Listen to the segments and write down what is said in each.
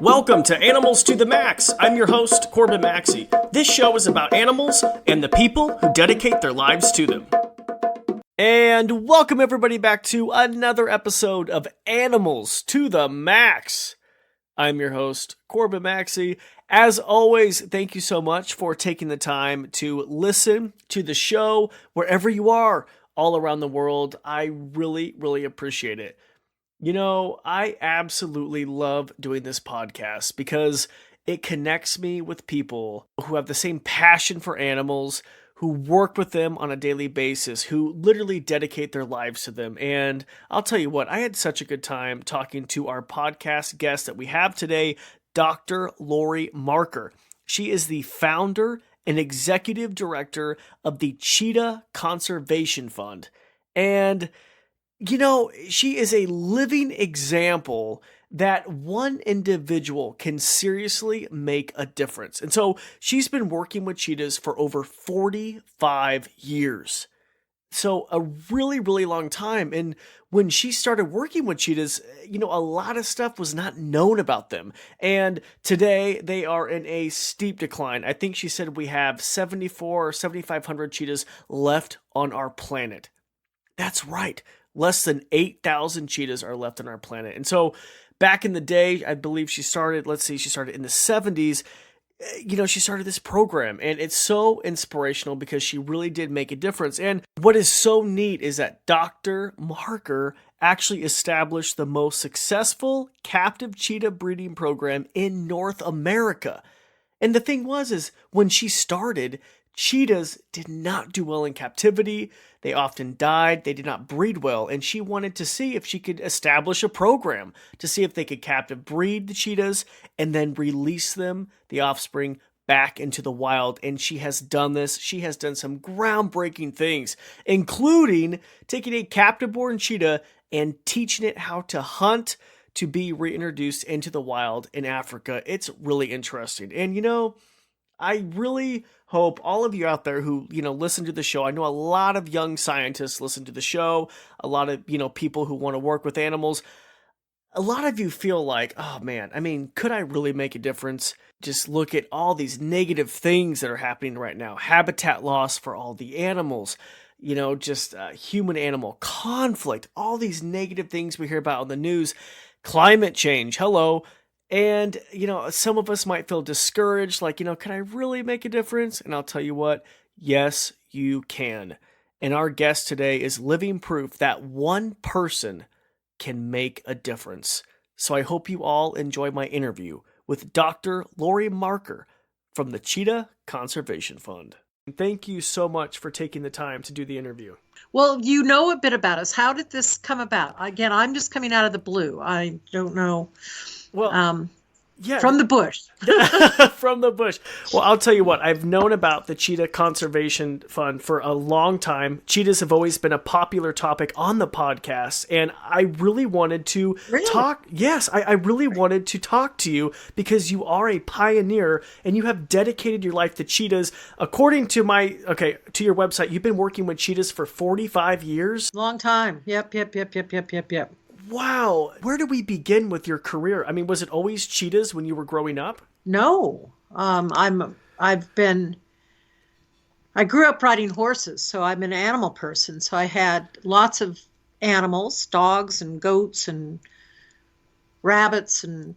Welcome to Animals to the Max. I'm your host, Corbin Maxey. This show is about animals and the people who dedicate their lives to them. And welcome everybody back to another episode of Animals to the Max. I'm your host, Corbin Maxey. As always, thank you so much for taking the time to listen to the show wherever you are all around the world. I really appreciate it. You know, I absolutely love doing this podcast because it connects me with people who have the same passion for animals, who work with them on a daily basis, who literally dedicate their lives to them. And I'll tell you what, I had such a good time talking to our podcast guest that we have today, Dr. Laurie Marker. She is the founder and executive director of the Cheetah Conservation Fund. And you know, she is a living example that one individual can seriously make a difference. And so she's been working with cheetahs for over 45 years. So a really long time. And when she started working with cheetahs, you know, a lot of stuff was not known about them. And today they are in a steep decline. I think she said we have 74 or 7,500 cheetahs left on our planet. That's right. Less than 8,000 cheetahs are left on our planet. And so back in the day, I believe she started in the 70s. You know, she started this program, and it's so inspirational because she really did make a difference. And what is so neat is that Dr. Marker actually established the most successful captive cheetah breeding program in North America. And the thing is when she started, cheetahs did not do well in captivity. They often died. They did not breed well. And she wanted to see if she could establish a program to see if they could captive breed the cheetahs and then release them, the offspring, back into the wild. And she has done this. She has done some groundbreaking things, including taking a captive-born cheetah and teaching it how to hunt to be reintroduced into the wild in Africa. It's really interesting. And you know, I really hope all of you out there who, you know, listen to the show, I know a lot of young scientists listen to the show, a lot of, you know, people who want to work with animals. A lot of you feel like, oh man, I mean, could I really make a difference? Just look at all these negative things that are happening right now. Habitat loss for all the animals, you know, just human-animal conflict, all these negative things we hear about on the news, climate change, hello. And, you know, some of us might feel discouraged, like, you know, can I really make a difference? And I'll tell you what, yes, you can. And our guest today is living proof that one person can make a difference. So I hope you all enjoy my interview with Dr. Laurie Marker from the Cheetah Conservation Fund. Thank you so much for taking the time to do the interview. Well, you know a bit about us. How did this come about? Again, I'm just coming out of the blue. I don't know. Well, yeah. From the bush. From the bush. Well, I'll tell you what, I've known about the Cheetah Conservation Fund for a long time. Cheetahs have always been a popular topic on the podcast, and I really wanted to talk. Yes, I really wanted to talk to you because you are a pioneer and you have dedicated your life to cheetahs. According to to your website, you've been working with cheetahs for 45 years. Long time. Yep. Wow. Where do we begin with your career? I mean, was it always cheetahs when you were growing up? No. I grew up riding horses, so I'm an animal person. So I had lots of animals, dogs and goats and rabbits, and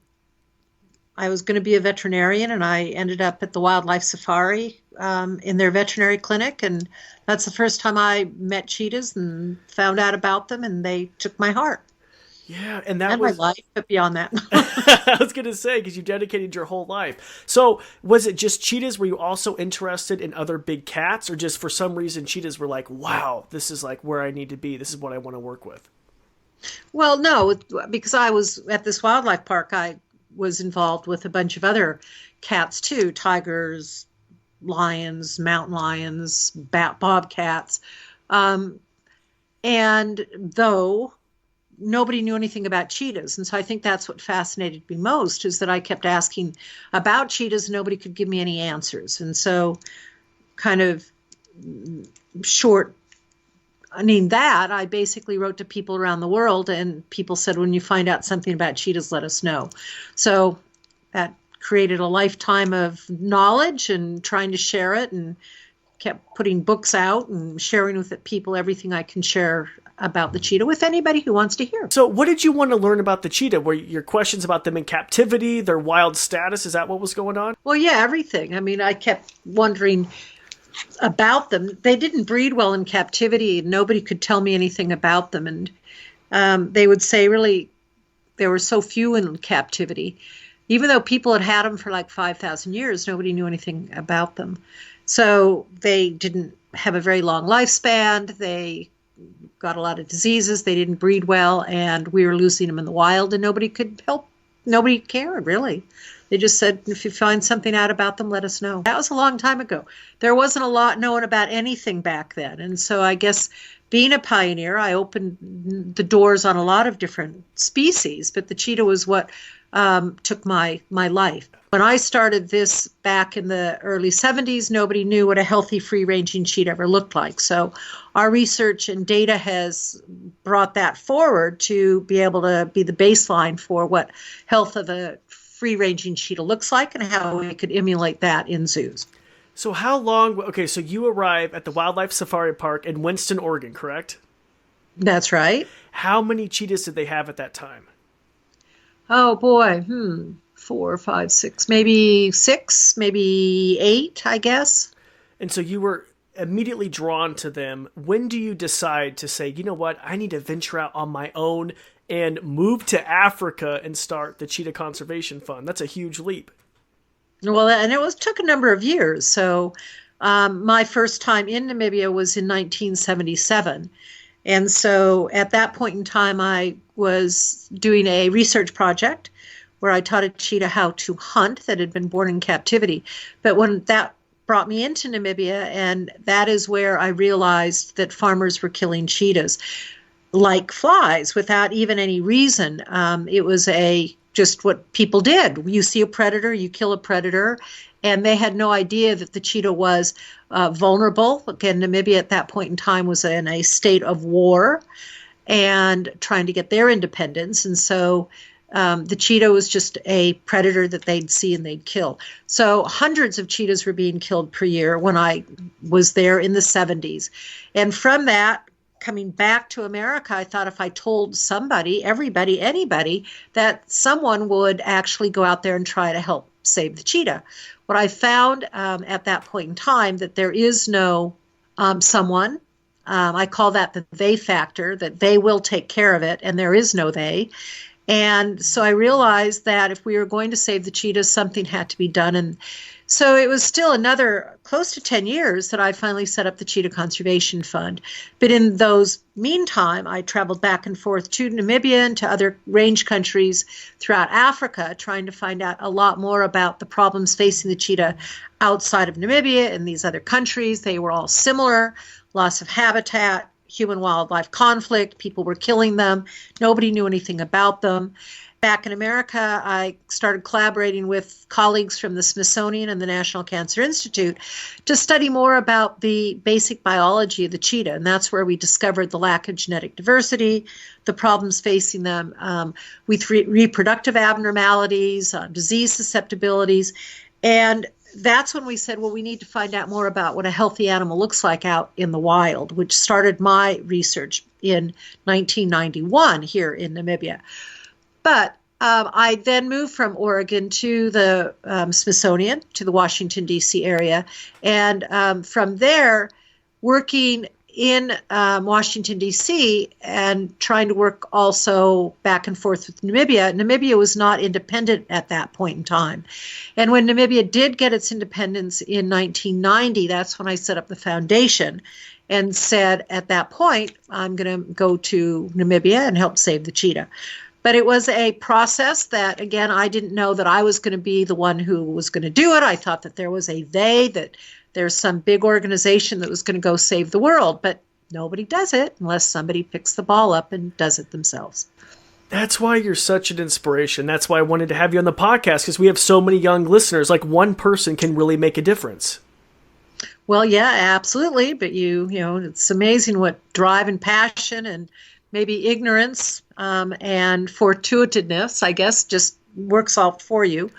I was going to be a veterinarian, and I ended up at the wildlife safari in their veterinary clinic, and that's the first time I met cheetahs and found out about them, and they took my heart. Yeah, and that was my life, but beyond that. I was going to say, because you dedicated your whole life. So was it just cheetahs? Were you also interested in other big cats, or just for some reason cheetahs were like, wow, this is like where I need to be. This is what I want to work with. Well, no, because I was at this wildlife park, I was involved with a bunch of other cats too, tigers, lions, mountain lions, bobcats. And though nobody knew anything about cheetahs. And so I think that's what fascinated me most, is that I kept asking about cheetahs and nobody could give me any answers. And so kind of I basically wrote to people around the world, and people said, when you find out something about cheetahs, let us know. So that created a lifetime of knowledge and trying to share it, and kept putting books out and sharing with people everything I can share about the cheetah with anybody who wants to hear. So what did you want to learn about the cheetah? Were your questions about them in captivity, their wild status? Is that what was going on? Well, yeah, everything. I mean, I kept wondering about them. They didn't breed well in captivity. Nobody could tell me anything about them. And they would say really there were so few in captivity. Even though people had them for like 5,000 years, nobody knew anything about them. So they didn't have a very long lifespan. They got a lot of diseases. They didn't breed well, and we were losing them in the wild, and nobody could help. Nobody cared, really. They just said, if you find something out about them, let us know. That was a long time ago. There wasn't a lot known about anything back then. And so I guess being a pioneer, I opened the doors on a lot of different species, but the cheetah was what took my life. When I started this back in the early 70s, nobody knew what a healthy free-ranging cheetah ever looked like. So our research and data has brought that forward to be able to be the baseline for what health of a free-ranging cheetah looks like and how we could emulate that in zoos. So how long, okay, so you arrive at the Wildlife Safari Park in Winston, Oregon, correct? That's right. How many cheetahs did they have at that time? Oh boy, 4, 5, 6, maybe 6, maybe 8, I guess. And so you were immediately drawn to them. When do you decide to say, you know what, I need to venture out on my own and move to Africa and start the Cheetah Conservation Fund? That's a huge leap. Well, and took a number of years. So my first time in Namibia was in 1977. And so at that point in time, I was doing a research project where I taught a cheetah how to hunt that had been born in captivity. But when that brought me into Namibia, and that is where I realized that farmers were killing cheetahs like flies without even any reason. It was just what people did. You see a predator, you kill a predator, and they had no idea that the cheetah was vulnerable. Again, Namibia at that point in time was in a state of war and trying to get their independence. And so the cheetah was just a predator that they'd see and they'd kill. So hundreds of cheetahs were being killed per year when I was there in the 70s. And from that, coming back to America, I thought if I told somebody, everybody, anybody, that someone would actually go out there and try to help save the cheetah. What I found at that point in time, that there is no someone. I call that the they factor, that they will take care of it, and there is no they. And so I realized that if we were going to save the cheetahs, something had to be done. And so it was still another close to 10 years that I finally set up the Cheetah Conservation Fund. But in those meantime, I traveled back and forth to Namibia and to other range countries throughout Africa, trying to find out a lot more about the problems facing the cheetah outside of Namibia and these other countries. They were all similar: loss of habitat, human-wildlife conflict, people were killing them, nobody knew anything about them. Back in America, I started collaborating with colleagues from the Smithsonian and the National Cancer Institute to study more about the basic biology of the cheetah, and that's where we discovered the lack of genetic diversity, the problems facing them with reproductive abnormalities, disease susceptibilities, and that's when we said, well, we need to find out more about what a healthy animal looks like out in the wild, which started my research in 1991 here in Namibia. But I then moved from Oregon to the Smithsonian, to the Washington, D.C. area, and from there, working in Washington, D.C., and trying to work also back and forth with Namibia. Namibia was not independent at that point in time. And when Namibia did get its independence in 1990, that's when I set up the foundation and said, at that point, I'm going to go to Namibia and help save the cheetah. But it was a process that, again, I didn't know that I was going to be the one who was going to do it. I thought that there was a they, that there's some big organization that was going to go save the world. But nobody does it unless somebody picks the ball up and does it themselves. That's why you're such an inspiration. That's why I wanted to have you on the podcast, because we have so many young listeners. Like, one person can really make a difference. Well, yeah, absolutely. But you know, it's amazing what drive and passion and maybe ignorance and fortuitousness, I guess, just works out for you.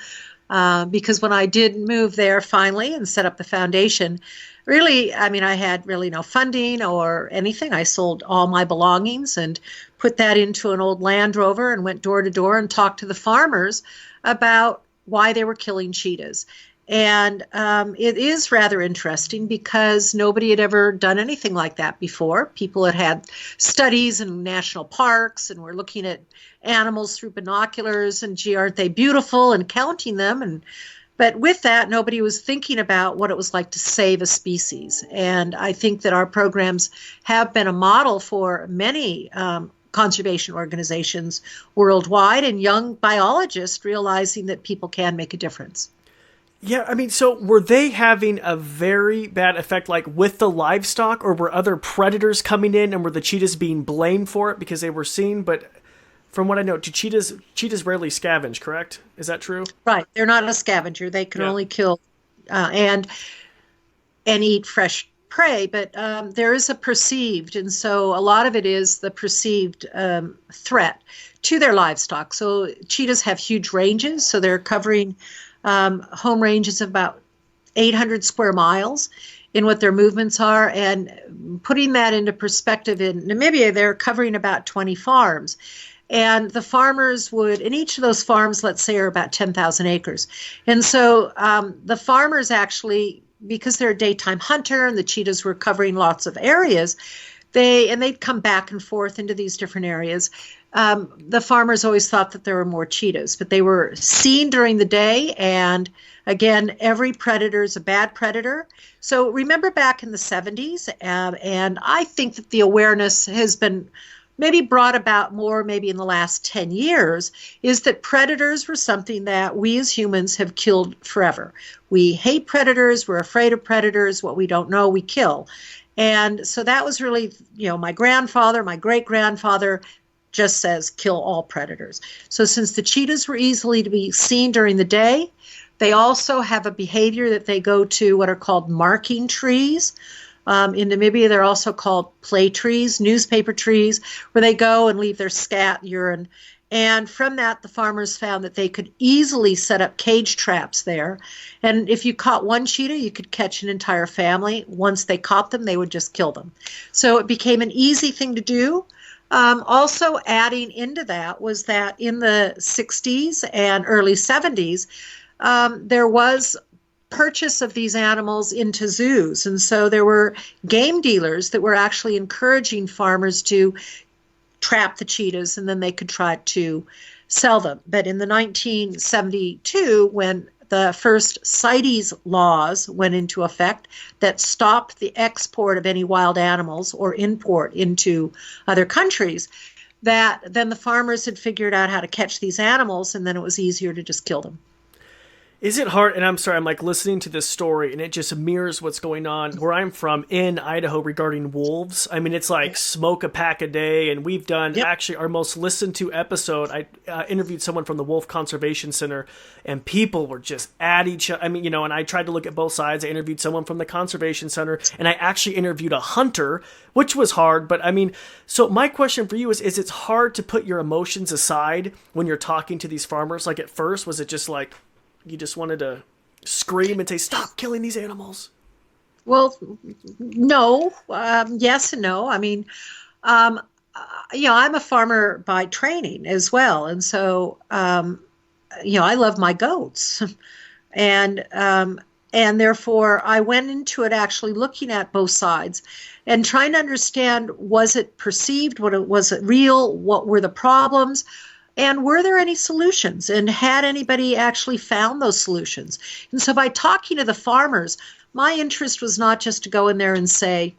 because when I did move there finally and set up the foundation, really, I mean, I had really no funding or anything. I sold all my belongings and put that into an old Land Rover and went door to door and talked to the farmers about why they were killing cheetahs. And it is rather interesting because nobody had ever done anything like that before. People had studies in national parks and were looking at animals through binoculars and, gee, aren't they beautiful, and counting them. But with that, nobody was thinking about what it was like to save a species. And I think that our programs have been a model for many conservation organizations worldwide, and young biologists realizing that people can make a difference. Yeah, I mean, so were they having a very bad effect, like with the livestock, or were other predators coming in and were the cheetahs being blamed for it because they were seen? But from what I know, cheetahs rarely scavenge, correct? Is that true? Right. They're not a scavenger. They can only kill and eat fresh prey, but there is a perceived, and so a lot of it is the perceived threat to their livestock. So cheetahs have huge ranges, so they're covering home ranges of about 800 square miles in what their movements are. And putting that into perspective, in Namibia, they're covering about 20 farms. And the farmers would, in each of those farms, let's say, are about 10,000 acres. And so the farmers actually, because they're a daytime hunter and the cheetahs were covering lots of areas, they'd come back and forth into these different areas. The farmers always thought that there were more cheetahs, but they were seen during the day. And again, every predator is a bad predator. So remember back in the 70s, and I think that the awareness has been maybe brought about more maybe in the last 10 years, is that predators were something that we as humans have killed forever. We hate predators. We're afraid of predators. What we don't know, we kill. And so that was really, my grandfather, my great-grandfather just says kill all predators. So since the cheetahs were easily to be seen during the day, they also have a behavior that they go to what are called marking trees. In Namibia, they're also called play trees, newspaper trees, where they go and leave their scat, urine. And from that, the farmers found that they could easily set up cage traps there. And if you caught one cheetah, you could catch an entire family. Once they caught them, they would just kill them. So it became an easy thing to do. Also adding into that was that in the 60s and early 70s, there was purchase of these animals into zoos. And so there were game dealers that were actually encouraging farmers to trap the cheetahs, and then they could try to sell them. But in the 1972, when the first CITES laws went into effect that stopped the export of any wild animals or import into other countries, that then the farmers had figured out how to catch these animals, and then it was easier to just kill them. Is it hard? And I'm sorry, I'm like listening to this story and it just mirrors what's going on where I'm from in Idaho regarding wolves. I mean, it's like smoke a pack a day. And we've done actually our most listened to episode. I interviewed someone from the Wolf Conservation Center and people were just at each other. I mean, and I tried to look at both sides. I interviewed someone from the Conservation Center and I actually interviewed a hunter, which was hard. But I mean, so my question for you is it's hard to put your emotions aside when you're talking to these farmers? Like at first, was it just like, you just wanted to scream and say, stop killing these animals? Well, no. Yes and no. I mean, I'm a farmer by training as well. And so, I love my goats. And therefore, I went into it actually looking at both sides and trying to understand, was it perceived? Was it real? What were the problems? And were there any solutions? And had anybody actually found those solutions? And so by talking to the farmers, my interest was not just to go in there and say,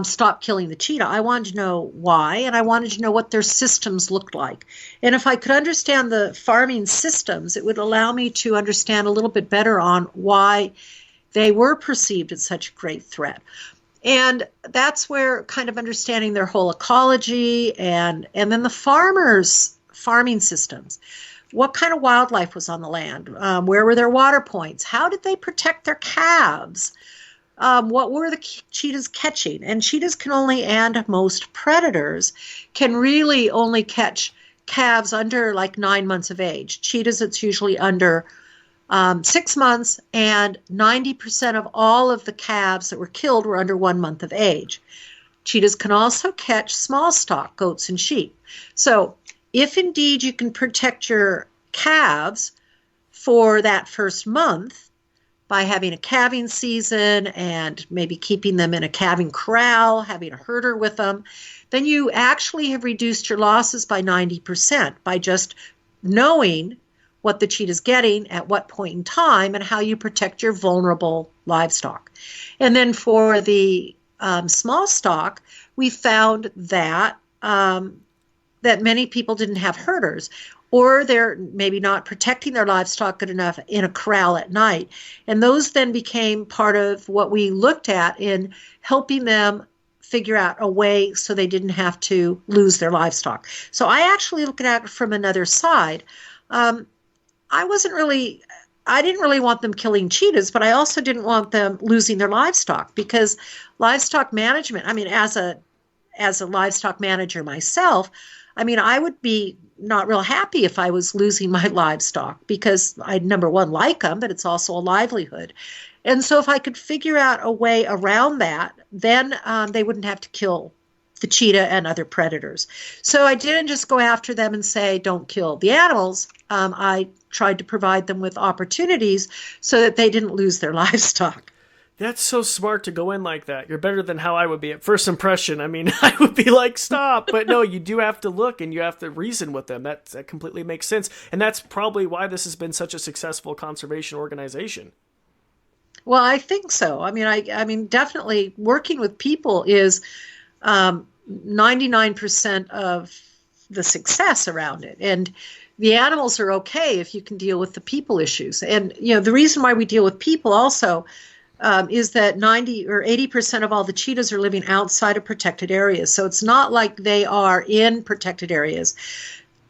stop killing the cheetah. I wanted to know why, and I wanted to know what their systems looked like. And if I could understand the farming systems, it would allow me to understand a little bit better on why they were perceived as such a great threat. And that's where kind of understanding their whole ecology and then the farmers' farming systems. What kind of wildlife was on the land? Where were their water points? How did they protect their calves? What were the cheetahs catching? And cheetahs can only, and most predators, can really only catch calves under like 9 months of age. Cheetahs, it's usually under 6 months, and 90% of all of the calves that were killed were under 1 month of age. Cheetahs can also catch small stock, goats and sheep. So if indeed you can protect your calves for that first month by having a calving season and maybe keeping them in a calving corral, having a herder with them, then you actually have reduced your losses by 90% by just knowing what the cheetah's getting at what point in time and how you protect your vulnerable livestock. And then for the small stock, we found that that many people didn't have herders, or they're maybe not protecting their livestock good enough in a corral at night. And those then became part of what we looked at in helping them figure out a way so they didn't have to lose their livestock. So I actually look at it from another side. I didn't really want them killing cheetahs, but I also didn't want them losing their livestock, because livestock management, I mean, as a livestock manager myself, I mean, I would be not real happy if I was losing my livestock, because I, number one, like them, but it's also a livelihood. And so if I could figure out a way around that, then they wouldn't have to kill the cheetah and other predators. So I didn't just go after them and say, don't kill the animals. I tried to provide them with opportunities so that they didn't lose their livestock. That's so smart to go in like that. You're better than how I would be at first impression. I mean, I would be like, stop. But no, you do have to look and you have to reason with them. That completely makes sense. And that's probably why this has been such a successful conservation organization. Well, I think so. I mean, definitely working with people is 99% of the success around it. And the animals are okay if you can deal with the people issues. And, you know, the reason why we deal with people also is that 90 or 80% of all the cheetahs are living outside of protected areas. So it's not like they are in protected areas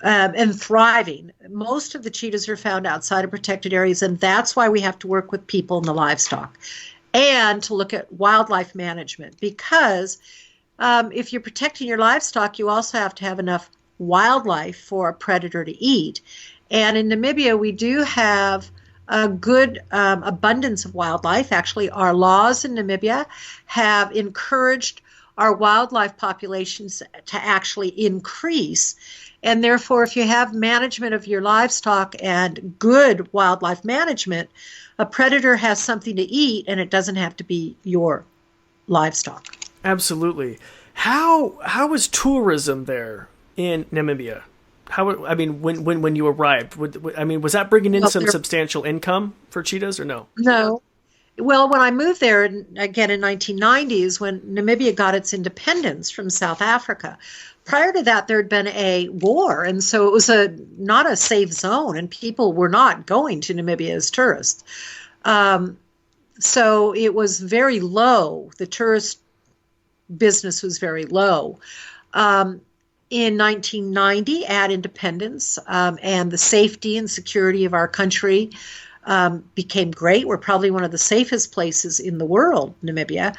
and thriving. Most of the cheetahs are found outside of protected areas, and that's why we have to work with people and the livestock and to look at wildlife management, because if you're protecting your livestock, you also have to have enough wildlife for a predator to eat. And in Namibia, we do have a good abundance of wildlife. Actually, our laws in Namibia have encouraged our wildlife populations to actually increase. And therefore, if you have management of your livestock and good wildlife management, a predator has something to eat, and it doesn't have to be your livestock. Absolutely. How is tourism there in Namibia? I mean, when you arrived, was that bringing in some substantial income for cheetahs or no? No. Well, when I moved there, again in 1990s, when Namibia got its independence from South Africa, prior to that, there had been a war, and so it was not a safe zone, and people were not going to Namibia as tourists. So it was very low. The tourist business was very low. In 1990, at independence, and the safety and security of our country became great. We're probably one of the safest places in the world, Namibia.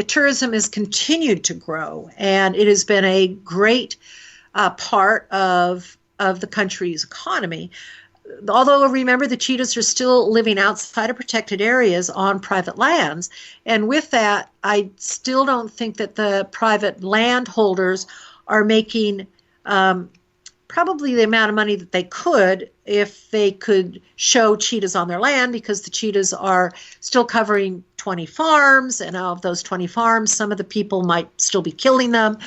Tourism has continued to grow, and it has been a great part of the country's economy. Although, remember, the cheetahs are still living outside of protected areas on private lands. And with that, I still don't think that the private landholders are making probably the amount of money that they could if they could show cheetahs on their land, because the cheetahs are still covering 20 farms, and of those 20 farms, some of the people might still be killing them.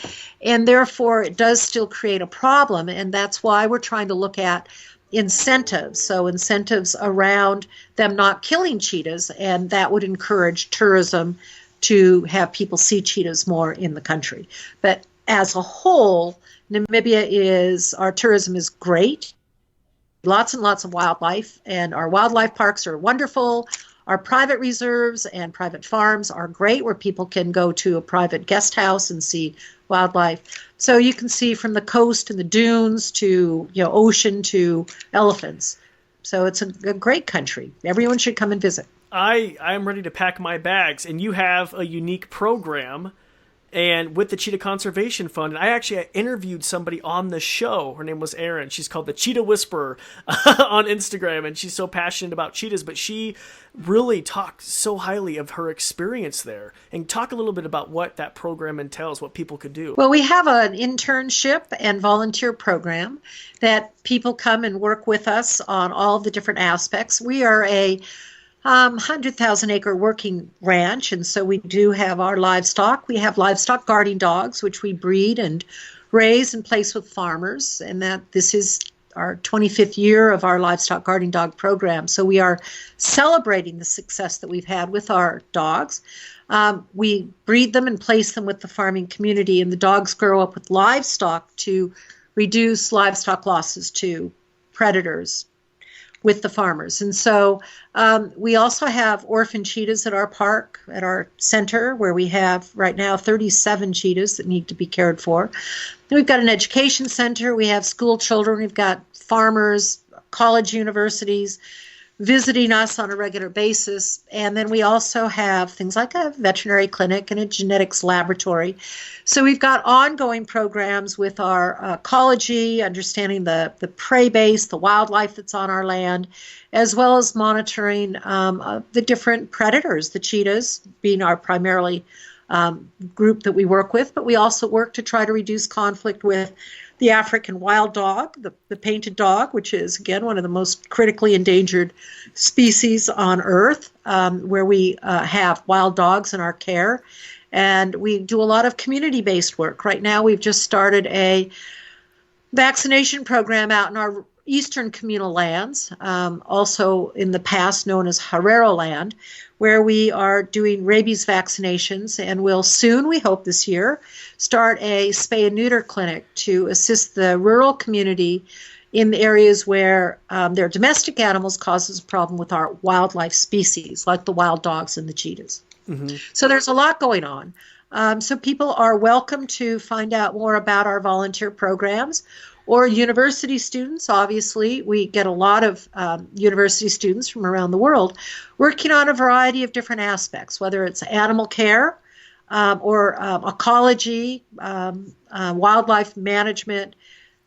And therefore, it does still create a problem. And that's why we're trying to look at incentives. So incentives around them not killing cheetahs, and that would encourage tourism to have people see cheetahs more in the country. But as a whole, our tourism is great. Lots and lots of wildlife, and our wildlife parks are wonderful. Our private reserves and private farms are great, where people can go to a private guest house and see wildlife. So you can see from the coast and the dunes to ocean to elephants. So it's a great country. Everyone should come and visit. I'm ready to pack my bags, and you have a unique program. and with the Cheetah Conservation Fund. And I interviewed somebody on the show. Her name was Erin. She's called the Cheetah Whisperer on Instagram, and she's so passionate about cheetahs, but she really talked so highly of her experience there. And talk a little bit about what that program entails, what people could do. Well, we have an internship and volunteer program that people come and work with us on all the different aspects. We are a 100,000 acre working ranch, and so we do have our livestock. We have livestock guarding dogs, which we breed and raise and place with farmers, and that this is our 25th year of our livestock guarding dog program. So we are celebrating the success that we've had with our dogs. We breed them and place them with the farming community, and the dogs grow up with livestock to reduce livestock losses to predators with the farmers. And so we also have orphan cheetahs at our park, at our center, where we have right now 37 cheetahs that need to be cared for. Then we've got an education center. We have school children. We've got farmers, college universities visiting us on a regular basis. And then we also have things like a veterinary clinic and a genetics laboratory. So we've got ongoing programs with our ecology, understanding the prey base, the wildlife that's on our land, as well as monitoring the different predators, the cheetahs being our primarily group that we work with, but we also work to try to reduce conflict with the African wild dog, the painted dog, which is, again, one of the most critically endangered species on Earth, where we have wild dogs in our care. And we do a lot of community-based work. Right now, we've just started a vaccination program out in our eastern communal lands, also in the past known as Herero land, where we are doing rabies vaccinations, and will soon, we hope this year, start a spay and neuter clinic to assist the rural community in the areas where their domestic animals causes a problem with our wildlife species, like the wild dogs and the cheetahs. Mm-hmm. So there's a lot going on. So people are welcome to find out more about our volunteer programs. Or university students. Obviously, we get a lot of university students from around the world working on a variety of different aspects, whether it's animal care or ecology, wildlife management,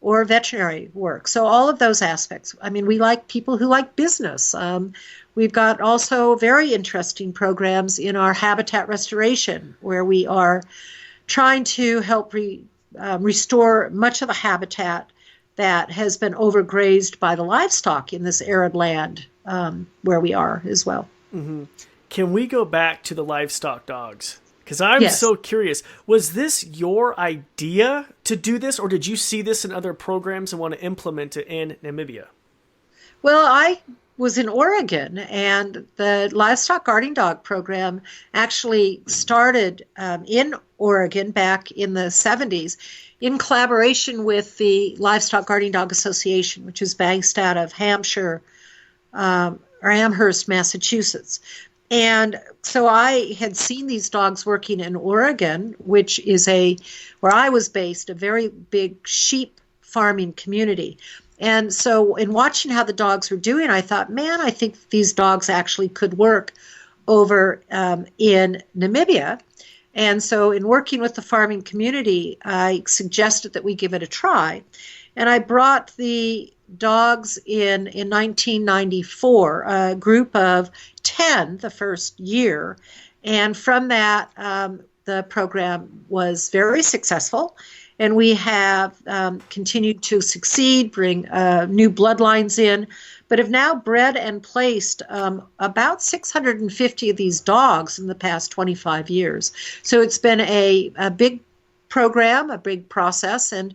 or veterinary work. So all of those aspects. I mean, we like people who like business. We've got also very interesting programs in our habitat restoration, where we are trying to help restore much of the habitat that has been overgrazed by the livestock in this arid land where we are as well. Mm-hmm. Can we go back to the livestock dogs? Because I'm so curious. Was this your idea to do this, or did you see this in other programs and want to implement it in Namibia? Well, I was in Oregon, and the livestock guarding dog program actually started in Oregon back in the 70s in collaboration with the Livestock Guarding Dog Association, which is based out of Hampshire or Amherst, Massachusetts. And so I had seen these dogs working in Oregon, which is where I was based, a very big sheep farming community. And so in watching how the dogs were doing, I thought, man, I think these dogs actually could work over in Namibia. And so in working with the farming community, I suggested that we give it a try. And I brought the dogs in 1994, a group of 10 the first year. And from that, the program was very successful. And we have continued to succeed, bring new bloodlines in, but have now bred and placed about 650 of these dogs in the past 25 years. So it's been a big program, a big process, and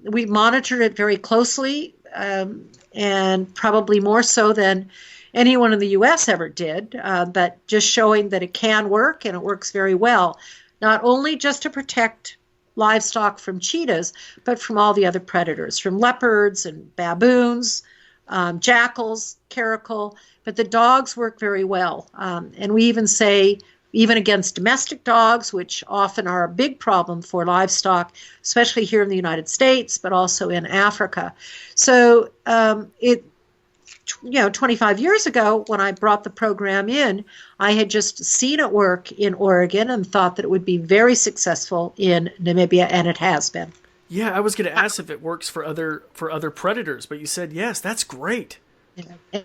we monitored it very closely, and probably more so than anyone in the U.S. ever did, but just showing that it can work, and it works very well, not only just to protect livestock from cheetahs, but from all the other predators, from leopards and baboons, jackals, caracal, but the dogs work very well. And we even say, even against domestic dogs, which often are a big problem for livestock, especially here in the United States, but also in Africa. So 25 years ago when I brought the program in, I had just seen it work in Oregon and thought that it would be very successful in Namibia, and it has been. Yeah, I was going to ask if it works for other predators, but you said yes. That's great.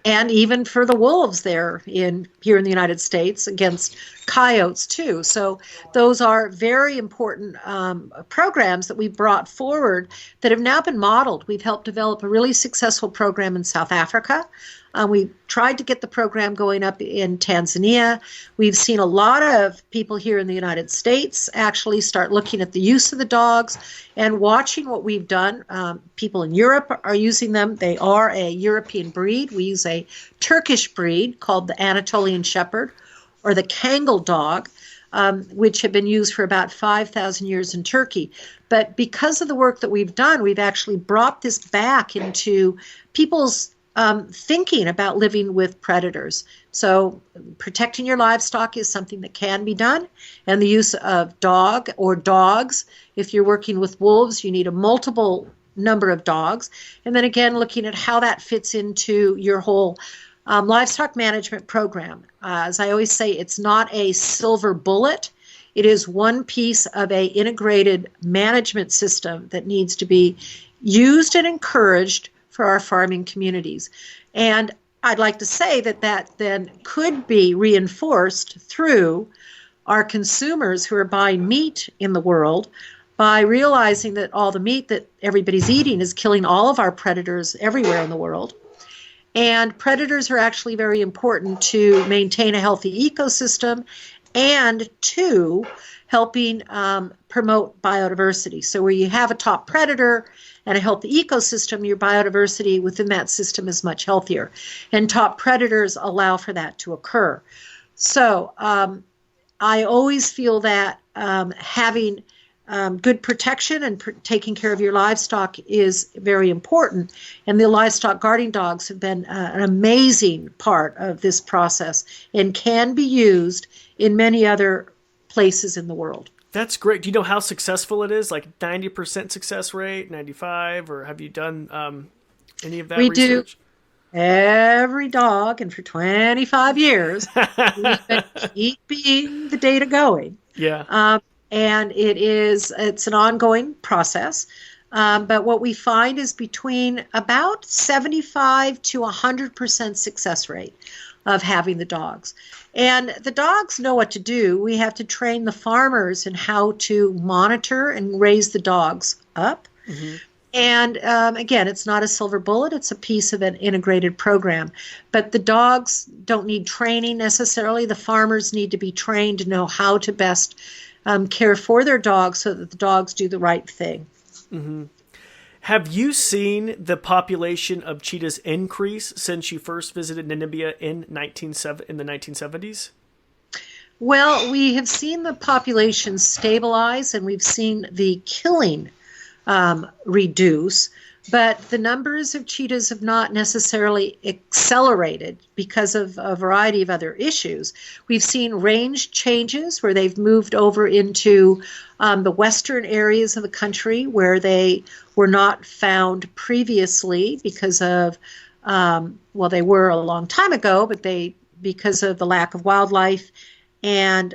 And even for the wolves here in the United States against coyotes too. So those are very important programs that we brought forward that have now been modeled. We've helped develop a really successful program in South Africa. We tried to get the program going up in Tanzania. We've seen a lot of people here in the United States actually start looking at the use of the dogs and watching what we've done. People in Europe are using them. They are a European breed. We use a Turkish breed called the Anatolian Shepherd or the Kangal dog, which have been used for about 5,000 years in Turkey. But because of the work that we've done, we've actually brought this back into people's thinking about living with predators. So protecting your livestock is something that can be done, and the use of dog or dogs. If you're working with wolves, you need a multiple number of dogs. And then again, looking at how that fits into your whole livestock management program. As I always say, it's not a silver bullet. It is one piece of a integrated management system that needs to be used and encouraged for our farming communities. And I'd like to say that that then could be reinforced through our consumers who are buying meat in the world by realizing that all the meat that everybody's eating is killing all of our predators everywhere in the world. And predators are actually very important to maintain a healthy ecosystem and to helping promote biodiversity. So where you have a top predator and a healthy ecosystem, your biodiversity within that system is much healthier. And top predators allow for that to occur. So I always feel that having good protection and taking care of your livestock is very important. And the livestock guarding dogs have been an amazing part of this process and can be used in many other places in the world. That's great. Do you know how successful it is? Like 90% success rate, 95, or have you done any of that research? Do every dog, and for 25 years, we've been keeping the data going. Yeah. And it's an ongoing process. But what we find is between about 75 to 100% success rate of having the dogs. And the dogs know what to do. We have to train the farmers in how to monitor and raise the dogs up. Mm-hmm. And again, it's not a silver bullet. It's a piece of an integrated program. But the dogs don't need training necessarily. The farmers need to be trained to know how to best care for their dogs so that the dogs do the right thing. Mm-hmm. Have you seen the population of cheetahs increase since you first visited Namibia in the 1970s? Well, we have seen the population stabilize, and we've seen the killing reduce, but the numbers of cheetahs have not necessarily accelerated because of a variety of other issues. We've seen range changes where they've moved over into the western areas of the country where they were not found previously because of, they were a long time ago, but because of the lack of wildlife and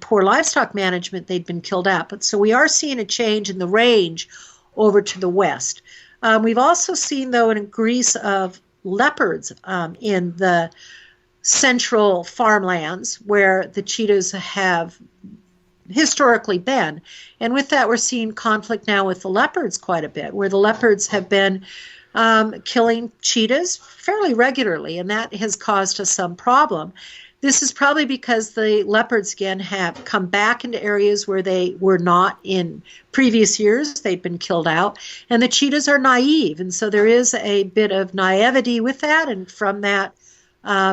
poor livestock management, they'd been killed out. But so we are seeing a change in the range over to the west. We've also seen, though, an increase of leopards in the central farmlands where the cheetahs have historically been. And with that, we're seeing conflict now with the leopards quite a bit, where the leopards have been killing cheetahs fairly regularly, and that has caused us some problem. This is probably because the leopards, again, have come back into areas where they were not in previous years. They've been killed out. And the cheetahs are naive. And so there is a bit of naivety with that. And from that,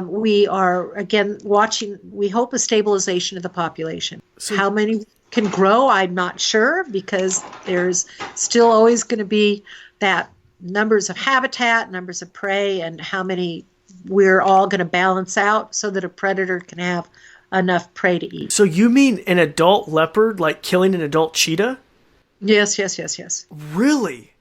we are, again, watching, we hope, a stabilization of the population. So how many can grow, I'm not sure, because there's still always going to be that numbers of habitat, numbers of prey, and how many we're all going to balance out so that a predator can have enough prey to eat. So you mean an adult leopard, like killing an adult cheetah? Yes. Really?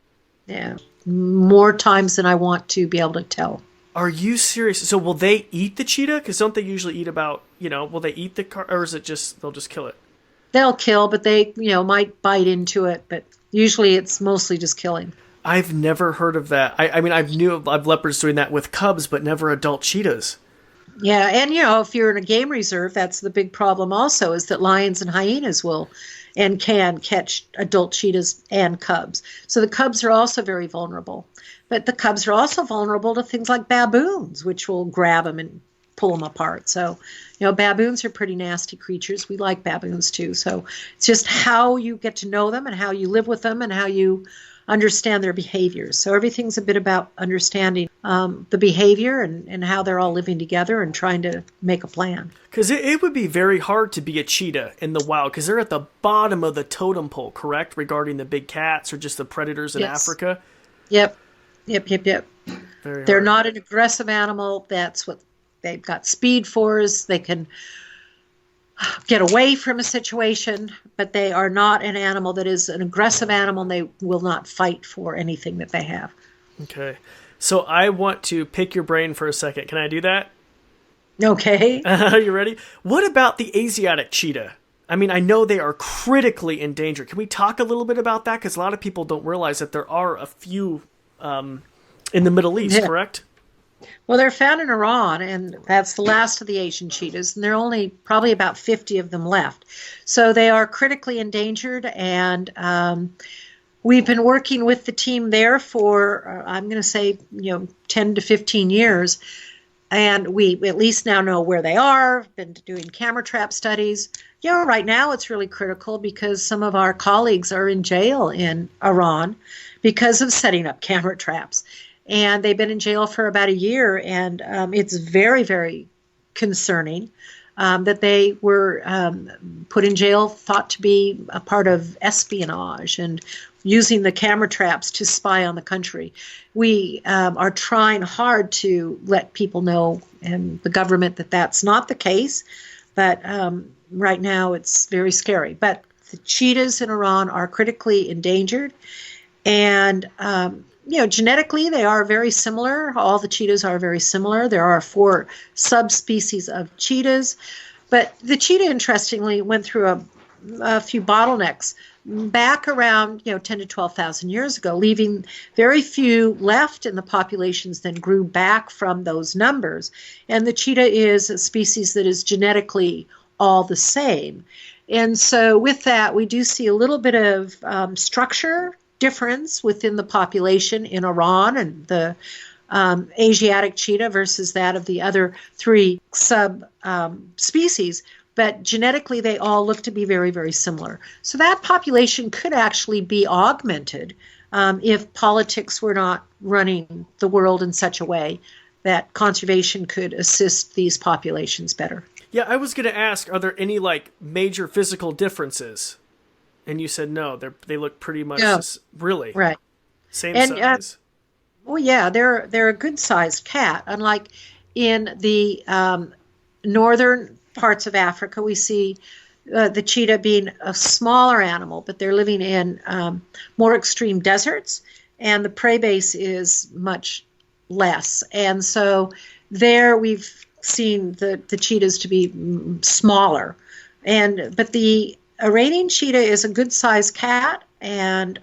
Yeah. more times than I want to be able to tell. Are you serious? So will they eat the cheetah? Because don't they usually eat about, will they eat or is it just, they'll just kill it? They'll kill, but they, might bite into it, but usually it's mostly just killing. I've never heard of that. I mean, I've knew of leopards doing that with cubs, but never adult cheetahs. Yeah, and if you're in a game reserve, that's the big problem also, is that lions and hyenas will and can catch adult cheetahs and cubs. So the cubs are also very vulnerable. But the cubs are also vulnerable to things like baboons, which will grab them and pull them apart. So, baboons are pretty nasty creatures. We like baboons too. So it's just how you get to know them and how you live with them and how you understand their behaviors. So everything's a bit about understanding the behavior and how they're all living together and trying to make a plan. Because it would be very hard to be a cheetah in the wild because they're at the bottom of the totem pole, correct, regarding the big cats or just the predators in Africa? Yep. They're Hard. not an aggressive animal. That's what they've got speed for, is they can get away from a situation, but they are not an animal that is an aggressive animal, and they will not fight for anything that they have. Okay. So I want to pick your brain for a second. Can I do that? Okay. Are you ready? What about the Asiatic cheetah? I mean, I know they are critically endangered. Can we talk a little bit about that? Because a lot of people don't realize that there are a few in the Middle East, correct? Well, they're found in Iran, and that's the last of the Asian cheetahs, and there are only probably about 50 of them left. So they are critically endangered, and we've been working with the team there for, I'm going to say, 10 to 15 years, and we at least now know where they are, been doing camera trap studies. Right now it's really critical because some of our colleagues are in jail in Iran because of setting up camera traps. And they've been in jail for about a year, and it's very, very concerning that they were put in jail, thought to be a part of espionage and using the camera traps to spy on the country. We are trying hard to let people know, and the government, that that's not the case, but right now it's very scary. But the cheetahs in Iran are critically endangered, and genetically, they are very similar. All the cheetahs are very similar. There are 4 subspecies of cheetahs. But the cheetah, interestingly, went through a few bottlenecks back around 10 to 12,000 years ago, leaving very few left in the populations, then grew back from those numbers. And the cheetah is a species that is genetically all the same. And so with that, we do see a little bit of structure difference within the population in Iran and the Asiatic cheetah versus that of the other 3 species, but genetically they all look to be very, very similar. So that population could actually be augmented if politics were not running the world in such a way that conservation could assist these populations better. Yeah, I was going to ask, are there any major physical differences? And you said no. They look pretty much really right. Same size. Well, yeah, they're a good sized cat. Unlike in the northern parts of Africa, we see the cheetah being a smaller animal, but they're living in more extreme deserts, and the prey base is much less. And so there we've seen the cheetahs to be smaller, but the Iranian cheetah is a good-sized cat, and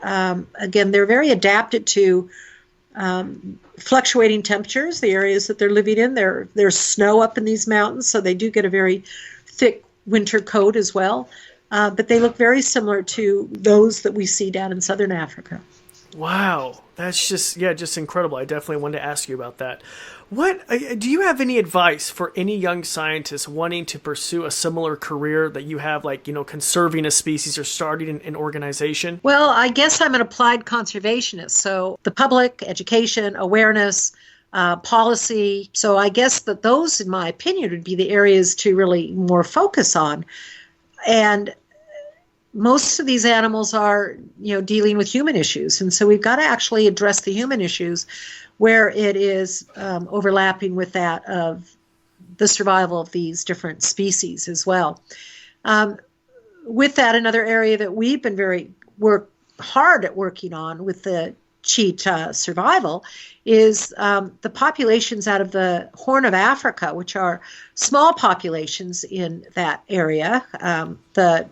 again, they're very adapted to fluctuating temperatures. The areas that they're living in, there's snow up in these mountains, so they do get a very thick winter coat as well. But they look very similar to those that we see down in southern Africa. Wow, that's just incredible. I definitely wanted to ask you about that. What do you have any advice for any young scientists wanting to pursue a similar career that you have, conserving a species or starting an organization? Well, I guess I'm an applied conservationist, so the public, education, awareness, policy. So I guess that those, in my opinion, would be the areas to really more focus on. And most of these animals are, dealing with human issues. And so we've got to actually address the human issues where it is overlapping with that of the survival of these different species as well. With that, another area that we've been hard at working on with the cheetah survival is the populations out of the Horn of Africa, which are small populations in that area, the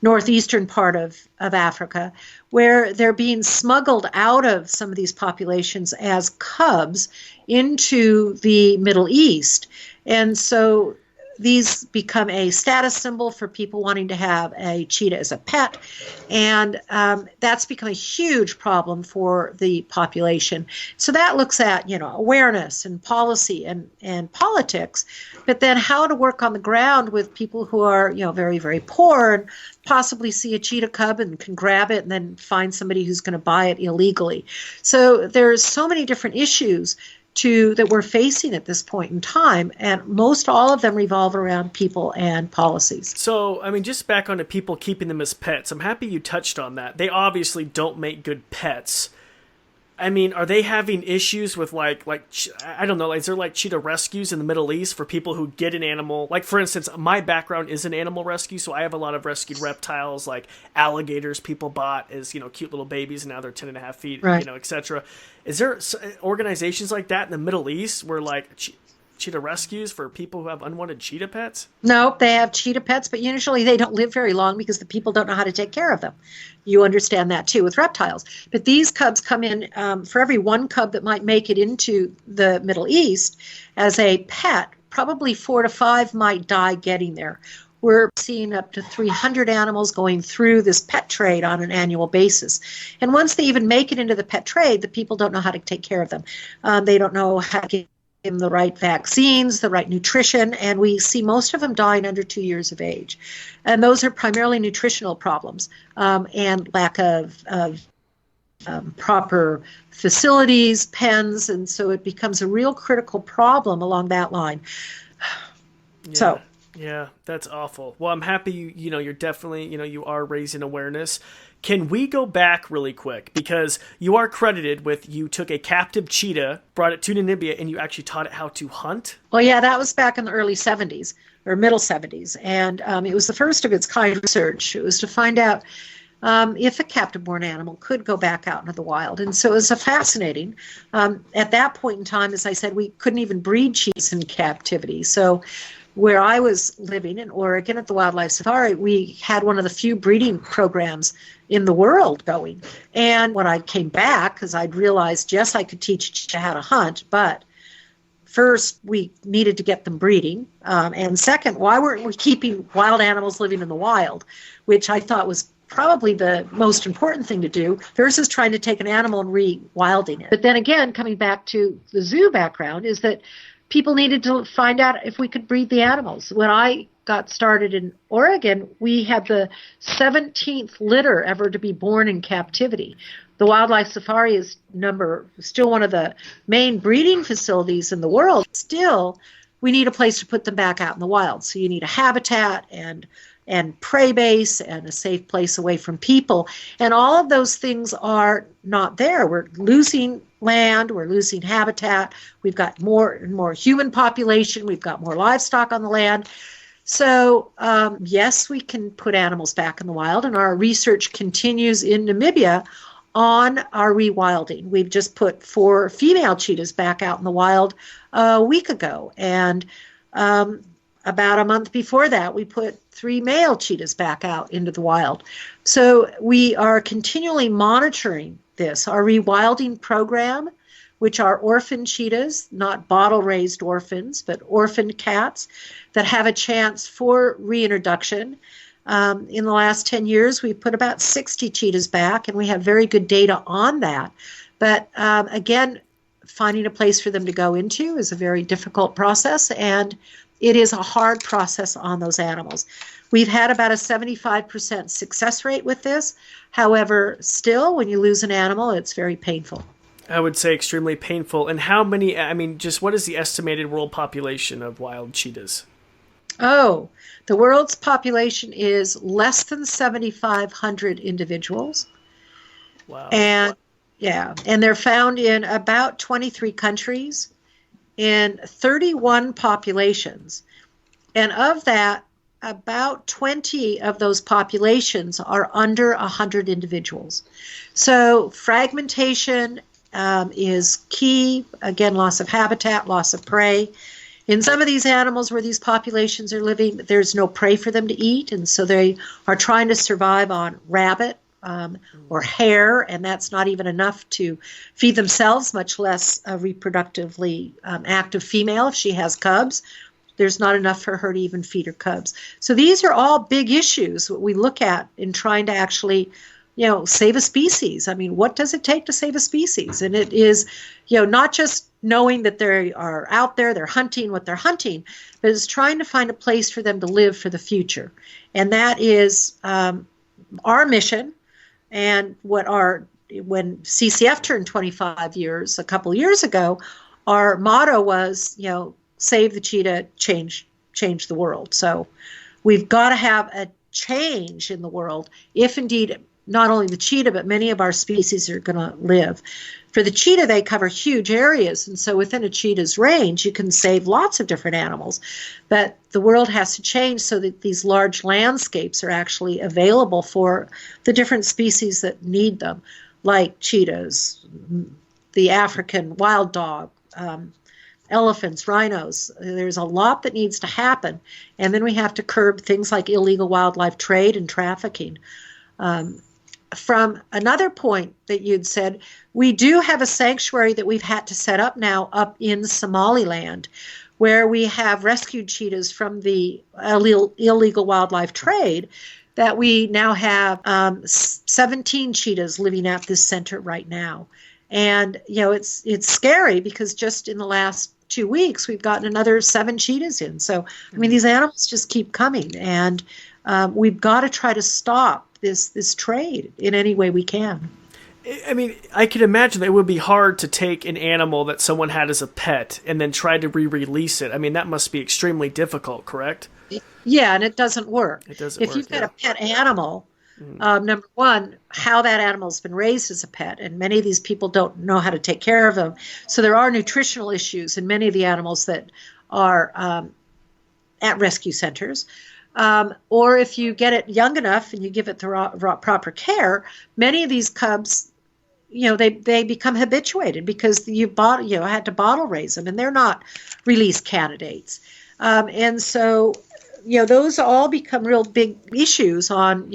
northeastern part of Africa, where they're being smuggled out of some of these populations as cubs into the Middle East. And so these become a status symbol for people wanting to have a cheetah as a pet. And that's become a huge problem for the population. So that looks at, awareness and policy and politics, but then how to work on the ground with people who are, very, very poor and possibly see a cheetah cub and can grab it and then find somebody who's going to buy it illegally. So there's so many different issues that we're facing at this point in time, and most all of them revolve around people and policies. So, just back onto people keeping them as pets, I'm happy you touched on that. They obviously don't make good pets. Are they having issues with I don't know, is there cheetah rescues in the Middle East for people who get an animal? For instance, my background is in animal rescue, so I have a lot of rescued reptiles, like alligators people bought as, cute little babies, and now they're 10.5 feet, right, etc. Is there organizations like that in the Middle East where cheetah rescues for people who have unwanted cheetah pets? No, they have cheetah pets, but usually they don't live very long because the people don't know how to take care of them. You understand that too with reptiles. But these cubs come in, for every one cub that might make it into the Middle East as a pet, probably 4 to 5 might die getting there. We're seeing up to 300 animals going through this pet trade on an annual basis. And once they even make it into the pet trade, the people don't know how to take care of them. They don't know how to give them the right vaccines, the right nutrition, and we see most of them dying under 2 years of age. And those are primarily nutritional problems and lack of proper facilities, pens, and so it becomes a real critical problem along that line. Yeah. Yeah, that's awful. Well, I'm happy you're definitely, you are raising awareness. Can we go back really quick? Because you are credited with, you took a captive cheetah, brought it to Namibia, and you actually taught it how to hunt? Well, yeah, that was back in the early 70s, or middle 70s. And it was the first of its kind research. It was to find out if a captive-born animal could go back out into the wild. And so it was fascinating. At that point in time, as I said, we couldn't even breed cheetahs in captivity. So where I was living in Oregon at the Wildlife Safari, we had one of the few breeding programs in the world going. And when I came back, because I'd realized, yes, I could teach cheetah how to hunt, but first we needed to get them breeding. And second, why weren't we keeping wild animals living in the wild, which I thought was probably the most important thing to do versus trying to take an animal and re-wilding it. But then again, coming back to the zoo background, is that people needed to find out if we could breed the animals. When I got started in Oregon, we had the 17th litter ever to be born in captivity. The Wildlife Safari is still one of the main breeding facilities in the world. Still, we need a place to put them back out in the wild. So you need a habitat and prey base and a safe place away from people. And all of those things are not there. We're losing land, we're losing habitat, we've got more and more human population, we've got more livestock on the land. So yes, we can put animals back in the wild, and our research continues in Namibia on our rewilding. We've just put 4 female cheetahs back out in the wild a week ago, and about a month before that, we put 3 male cheetahs back out into the wild. So we are continually monitoring this. Our rewilding program, which are orphan cheetahs, not bottle-raised orphans, but orphan cats that have a chance for reintroduction. In the last 10 years, we've put about 60 cheetahs back, and we have very good data on that. But again, finding a place for them to go into is a very difficult process, and it is a hard process on those animals. We've had about a 75% success rate with this. However, still, when you lose an animal, it's very painful. I would say extremely painful. And how many, just what is the estimated world population of wild cheetahs? Oh, the world's population is less than 7,500 individuals. Wow. And they're found in about 23 countries in 31 populations. And of that, about 20 of those populations are under 100 individuals. So fragmentation is key. Again, loss of habitat, loss of prey. In some of these animals where these populations are living, there's no prey for them to eat, and so they are trying to survive on rabbit or hare, and that's not even enough to feed themselves, much less a reproductively active female if she has cubs. There's not enough for her to even feed her cubs. So these are all big issues that we look at in trying to actually, save a species. I mean, what does it take to save a species? And it is, not just knowing that they are out there, they're hunting what they're hunting, but it's trying to find a place for them to live for the future. And that is our mission. And when CCF turned 25 years, a couple years ago, our motto was, save the cheetah, change the world. So we've got to have a change in the world if indeed not only the cheetah, but many of our species are going to live. For the cheetah, they cover huge areas, and so within a cheetah's range, you can save lots of different animals. But the world has to change so that these large landscapes are actually available for the different species that need them, like cheetahs, the African wild dog, elephants, rhinos. There's a lot that needs to happen. And then we have to curb things like illegal wildlife trade and trafficking. From another point that you'd said, we do have a sanctuary that we've had to set up now up in Somaliland, where we have rescued cheetahs from the illegal wildlife trade, that we now have 17 cheetahs living at this center right now. And, it's scary because just in the last 2 weeks, we've gotten another 7 cheetahs in. So, I mean, these animals just keep coming, and we've got to try to stop this trade in any way we can. I mean, I can imagine that it would be hard to take an animal that someone had as a pet and then try to re-release it. I mean, that must be extremely difficult, correct? Yeah, and it doesn't work. If you've got a pet animal, number one, how that animal's been raised as a pet, and many of these people don't know how to take care of them. So there are nutritional issues in many of the animals that are at rescue centers. Or if you get it young enough and you give it the proper care, many of these cubs, they become habituated because I had to bottle raise them, and they're not release candidates. And so, those all become real big issues on,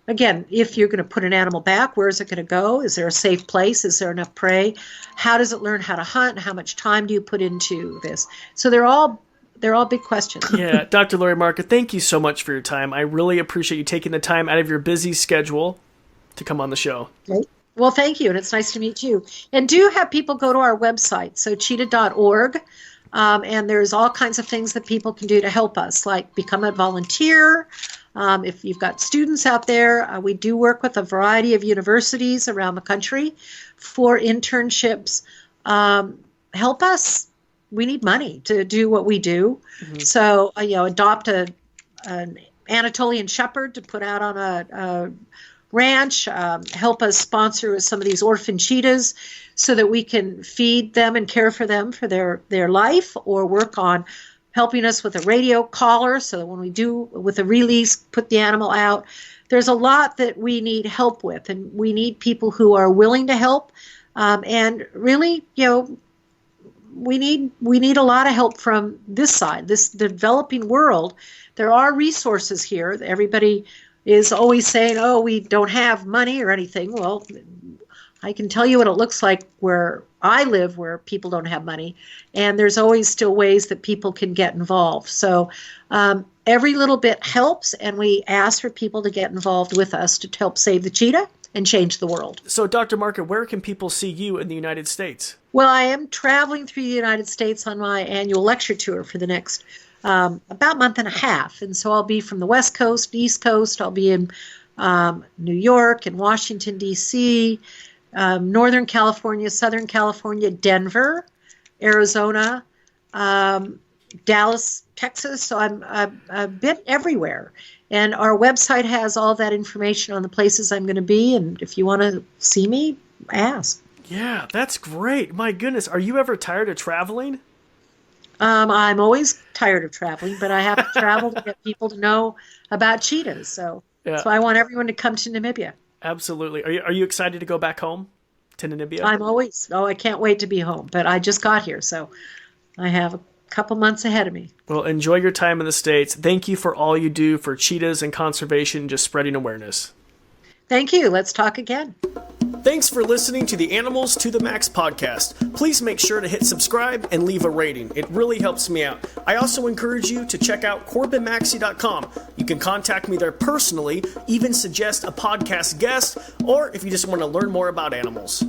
again, if you're going to put an animal back, where is it going to go? Is there a safe place? Is there enough prey? How does it learn how to hunt? How much time do you put into this? So they're all big questions. Yeah, Dr. Laurie Marker, thank you so much for your time. I really appreciate you taking the time out of your busy schedule to come on the show. Okay. Well, thank you, and it's nice to meet you. And do have people go to our website, so cheetah.org, and there's all kinds of things that people can do to help us, like become a volunteer. If you've got students out there, we do work with a variety of universities around the country for internships. Help us. We need money to do what we do. Mm-hmm. So, adopt an Anatolian shepherd to put out on a ranch, help us sponsor some of these orphan cheetahs so that we can feed them and care for them for their life, or work on helping us with a radio collar so that when we do with a release, put the animal out. There's a lot that we need help with, and we need people who are willing to help. And really, we need a lot of help from this side, this developing world. There are resources here. Everybody is always saying, oh, we don't have money or anything. Well, I can tell you what it looks like where I live, where people don't have money. And there's always still ways that people can get involved. So every little bit helps, and we ask for people to get involved with us to help save the cheetah and change the world. So, Dr. Marker, where can people see you in the United States? Well, I am traveling through the United States on my annual lecture tour for the next about month and a half. And so I'll be from the West Coast, East Coast. I'll be in New York and Washington, D.C., Northern California, Southern California, Denver, Arizona, Dallas, Texas. So I'm a bit everywhere. And our website has all that information on the places I'm going to be. And if you want to see me, ask. Yeah, that's great. My goodness. Are you ever tired of traveling? I'm always tired of traveling, but I have to travel to get people to know about cheetahs. So, Yeah, so I want everyone to come to Namibia. absolutely. Are you excited to go back home to Namibia? I can't wait to be home, but I just got here, so I have a couple months ahead of me. Well, enjoy your time in the States. Thank you for all you do for cheetahs and conservation, just spreading awareness. Thank you. Let's talk again. Thanks for listening to the Animals to the Max podcast. Please make sure to hit subscribe and leave a rating. It really helps me out. I also encourage you to check out CorbinMaxey.com. You can contact me there personally, even suggest a podcast guest, or if you just want to learn more about animals.